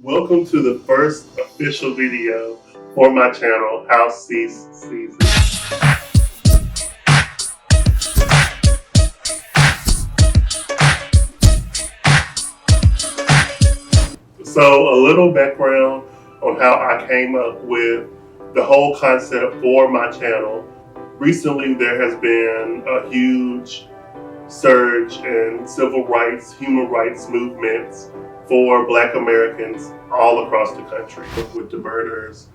Welcome to the first official video for my channel, How Cees Sees It. So a little background on how I came up with the whole concept for my channel. Recently there has been a huge surge in civil rights, human rights movements for Black Americans all across the country, with the murders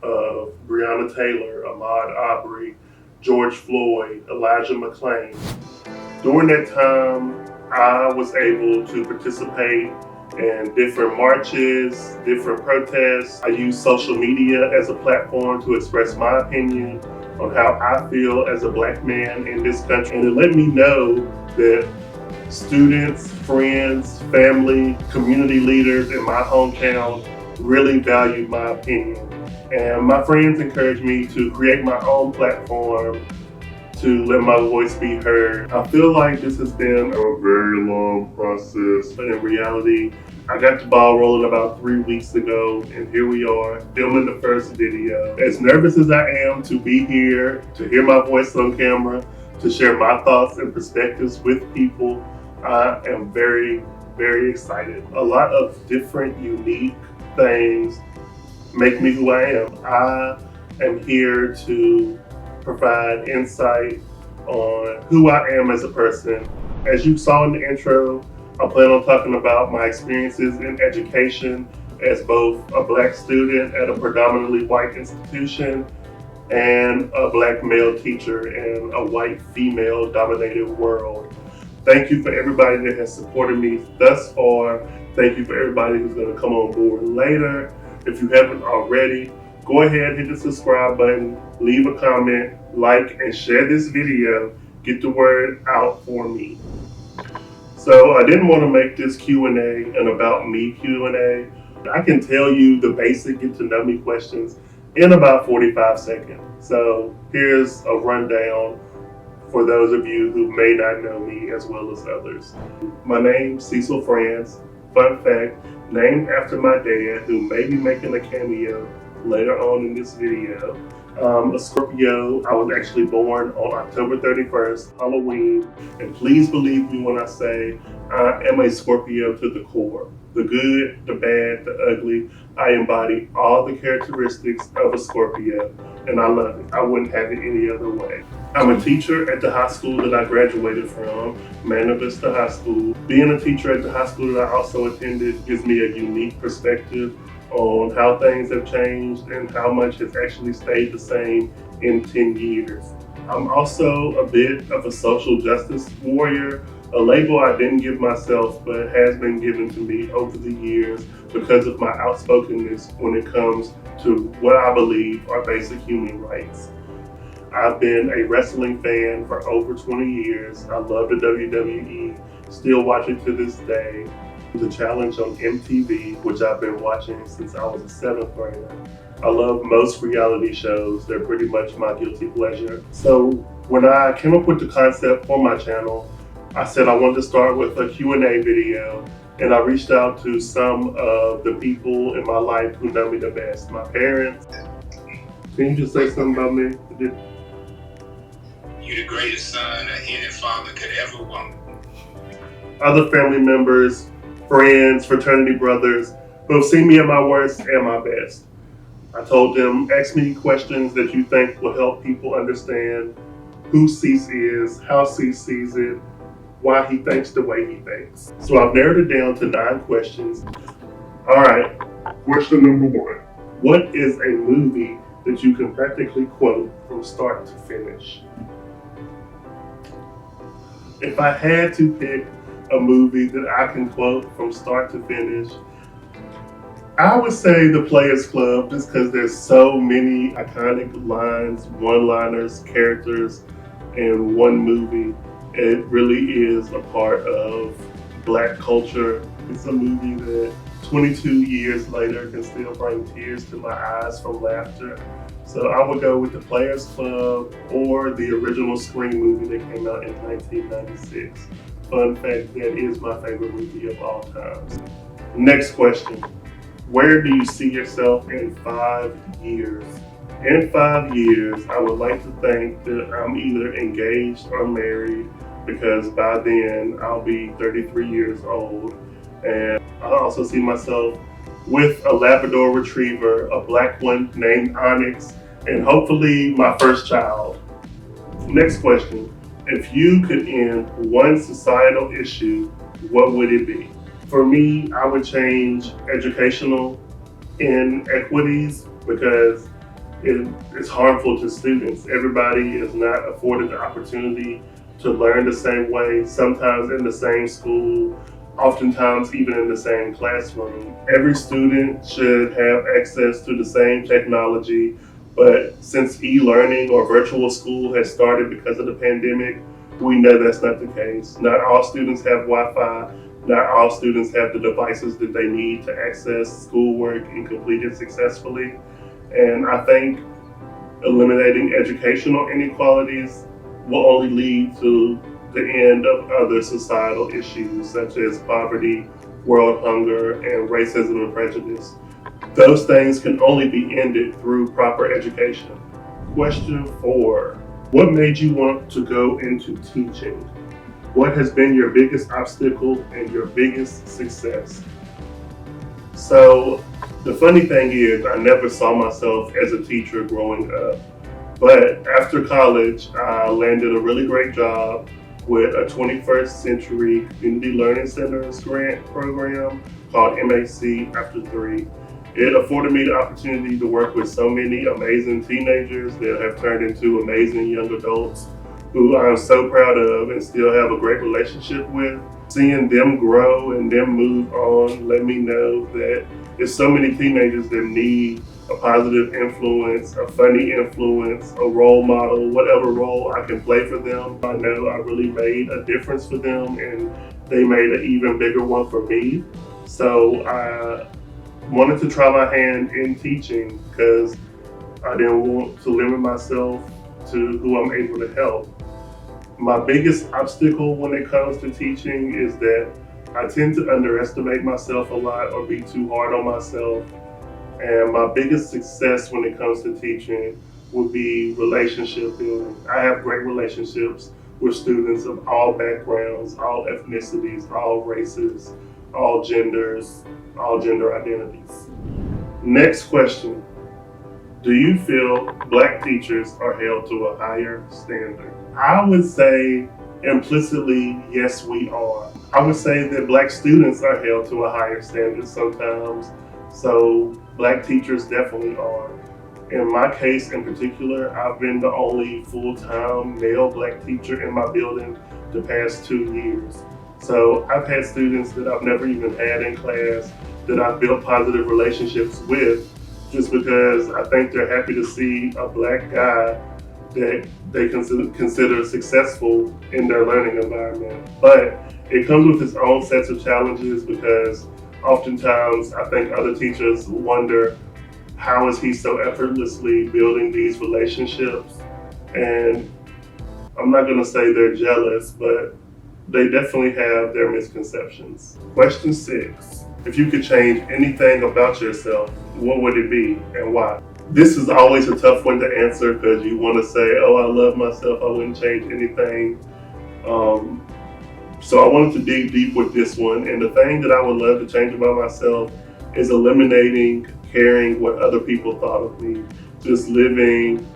of Breonna Taylor, Ahmaud Arbery, George Floyd, Elijah McClain. During that time, I was able to participate in different marches, different protests. I used social media as a platform to express my opinion on how I feel as a Black man in this country. And it let me know that students, friends, family, community leaders in my hometown really valued my opinion. And my friends encouraged me to create my own platform to let my voice be heard. I feel like this has been a very long process, but in reality, I got the ball rolling about 3 weeks ago, and here we are, filming the first video. As nervous as I am to be here, to hear my voice on camera, to share my thoughts and perspectives with people, I am very, very excited. A lot of different, unique things make me who I am. I am here to provide insight on who I am as a person. As you saw in the intro, I plan on talking about my experiences in education as both a Black student at a predominantly white institution and a Black male teacher in a white female dominated world. Thank you for everybody that has supported me thus far. Thank you for everybody who's going to come on board later. If you haven't already, go ahead, hit the subscribe button, leave a comment, like, and share this video. Get the word out for me. So I didn't want to make this Q&A an about me Q&A. I can tell you the basic get to know me questions in about 45 seconds. So here's a rundown for those of you who may not know me as well as others. My name's Cecil France. Fun fact, named after my dad, who may be making a cameo later on in this video. A Scorpio. I was actually born on October 31st, Halloween, and please believe me when I say I am a Scorpio to the core. The good, the bad, the ugly. I embody all the characteristics of a Scorpio, and I love it. I wouldn't have it any other way. I'm a teacher at the high school that I graduated from, Manor Vista High School. Being a teacher at the high school that I also attended gives me a unique perspective on how things have changed and how much has actually stayed the same in 10 years. I'm also a bit of a social justice warrior, a label I didn't give myself but has been given to me over the years because of my outspokenness when it comes to what I believe are basic human rights. I've been a wrestling fan for over 20 years. I love the WWE, still watch it to this day. The challenge on MTV, which I've been watching since I was a 7th grader. I love most reality shows. They're pretty much my guilty pleasure. So when I came up with the concept for my channel, I said I wanted to start with a Q&A video, and I reached out to some of the people in my life who know me the best. My parents. Can you just say something about me? You're the greatest son any father could ever want. Other family members, friends, fraternity brothers who have seen me at my worst and my best. I told them, ask me questions that you think will help people understand who Cees is, how Cees sees it, why he thinks the way he thinks. So I've narrowed it down to 9 questions. All right, question number 1. What is a movie that you can practically quote from start to finish? If I had to pick a movie that I can quote from start to finish, I would say The Players Club, just because there's so many iconic lines, one-liners, characters in one movie. It really is a part of Black culture. It's a movie that 22 years later can still bring tears to my eyes from laughter. So I would go with The Players Club or the original Scream movie that came out in 1996. Fun fact, that is my favorite movie of all time. Next question. Where do you see yourself in 5 years? In 5 years, I would like to think that I'm either engaged or married because by then I'll be 33 years old. And I also see myself with a Labrador Retriever, a black one named Onyx, and hopefully my first child. Next question. If you could end one societal issue, what would it be? For me, I would change educational inequities because it's harmful to students. Everybody is not afforded the opportunity to learn the same way, sometimes in the same school, oftentimes even in the same classroom. Every student should have access to the same technology, but since e-learning or virtual school has started because of the pandemic, we know that's not the case. Not all students have Wi-Fi, not all students have the devices that they need to access schoolwork and complete it successfully. And I think eliminating educational inequalities will only lead to the end of other societal issues such as poverty, world hunger, and racism and prejudice. Those things can only be ended through proper education. Question 4. What made you want to go into teaching? What has been your biggest obstacle and your biggest success? So, the funny thing is, I never saw myself as a teacher growing up. But after college, I landed a really great job with a 21st Century Community Learning Centers grant program called MAC After 3. It afforded me the opportunity to work with so many amazing teenagers that have turned into amazing young adults who I'm so proud of and still have a great relationship with. Seeing them grow and them move on let me know that there's so many teenagers that need a positive influence, a funny influence, a role model, whatever role I can play for them. I know I really made a difference for them and they made an even bigger one for me. So I wanted to try my hand in teaching because I didn't want to limit myself to who I'm able to help. My biggest obstacle when it comes to teaching is that I tend to underestimate myself a lot or be too hard on myself. And my biggest success when it comes to teaching would be relationship building. I have great relationships with students of all backgrounds, all ethnicities, all races, all genders, all gender identities. Next question. Do you feel black teachers are held to a higher standard? I would say implicitly, yes, we are. I would say that black students are held to a higher standard sometimes. So black teachers definitely are. In my case in particular, I've been the only full-time male black teacher in my building the past 2 years. So I've had students that I've never even had in class that I've built positive relationships with just because I think they're happy to see a black guy that they consider successful in their learning environment. But it comes with its own sets of challenges because oftentimes I think other teachers wonder how is he so effortlessly building these relationships? And I'm not going to say they're jealous, but they definitely have their misconceptions. Question 6. If you could change anything about yourself, what would it be and why? This is always a tough one to answer because you want to say, oh, I love myself, I wouldn't change anything. So I wanted to dig deep with this one. And the thing that I would love to change about myself is eliminating caring what other people thought of me. Just living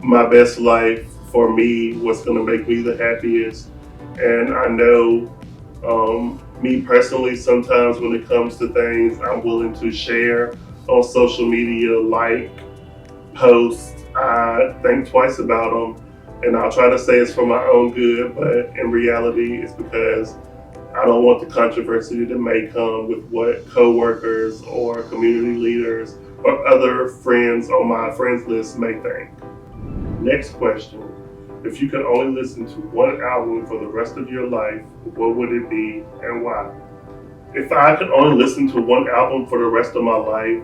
my best life for me, what's going to make me the happiest. And I know me personally, sometimes when it comes to things I'm willing to share on social media, like posts, I think twice about them. And I'll try to say it's for my own good, but in reality, it's because I don't want the controversy that may come with what coworkers or community leaders or other friends on my friends list may think. Next question. If you could only listen to one album for the rest of your life, what would it be and why? If I could only listen to one album for the rest of my life,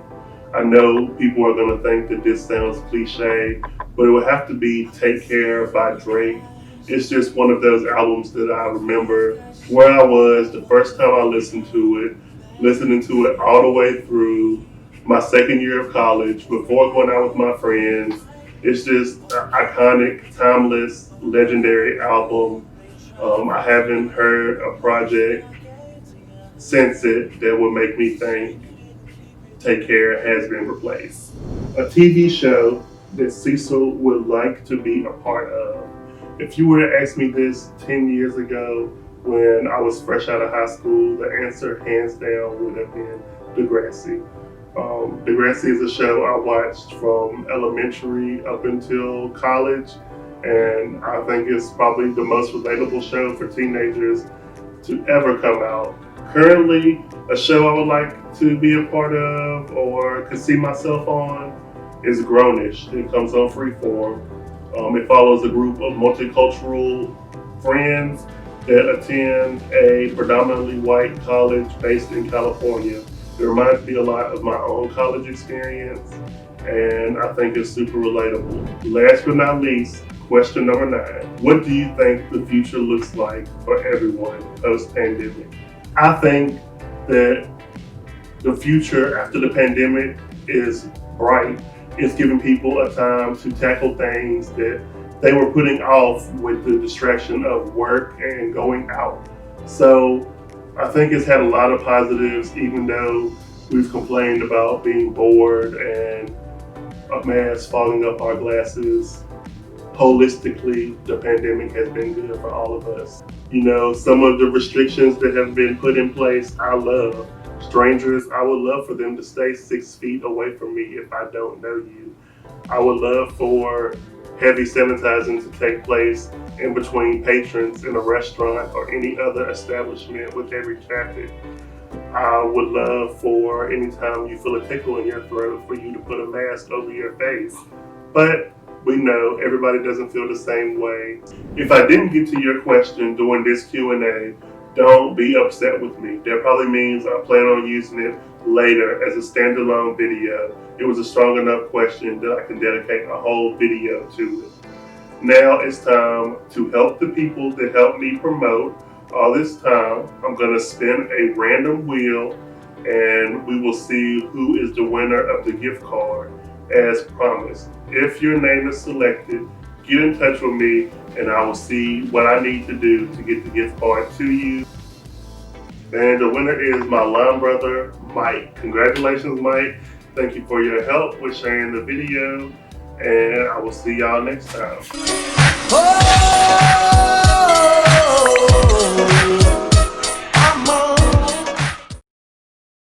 I know people are going to think that this sounds cliche, but it would have to be Take Care by Drake. It's just one of those albums that I remember where I was the first time I listened to it, listening to it all the way through my second year of college before going out with my friends. It's just an iconic, timeless, legendary album. I haven't heard a project since it that would make me think Take Care has been replaced. A TV show that Cecil would like to be a part of. If you were to ask me this 10 years ago when I was fresh out of high school, the answer hands down would have been Degrassi. Degrassi is a show I watched from elementary up until college, and I think it's probably the most relatable show for teenagers to ever come out. Currently, a show I would like to be a part of or could see myself on is Grownish. It comes on Freeform. It follows a group of multicultural friends that attend a predominantly white college based in California. It reminds me a lot of my own college experience, and I think it's super relatable. Last but not least, question number 9. What do you think the future looks like for everyone post-pandemic? I think that the future after the pandemic is bright. It's giving people a time to tackle things that they were putting off with the distraction of work and going out. So I think it's had a lot of positives, even though we've complained about being bored and a mask fogging up our glasses. Holistically, the pandemic has been good for all of us. You know, some of the restrictions that have been put in place, I love. Strangers, I would love for them to stay 6 feet away from me if I don't know you. I would love for heavy sanitizing to take place in between patrons in a restaurant or any other establishment with heavy traffic. I would love for anytime you feel a tickle in your throat for you to put a mask over your face. But we know everybody doesn't feel the same way. If I didn't get to your question during this Q&A, don't be upset with me. That probably means I plan on using it later as a standalone video. It was a strong enough question that I can dedicate a whole video to it. Now it's time to help the people that helped me promote all this time. I'm going to spin a random wheel and we will see who is the winner of the gift card as promised. If your name is selected, get in touch with me and I will see what I need to do to get the gift card to you. And the winner is my line brother, Mike. Congratulations, Mike. Thank you for your help with sharing the video, and I will see y'all next time. Oh!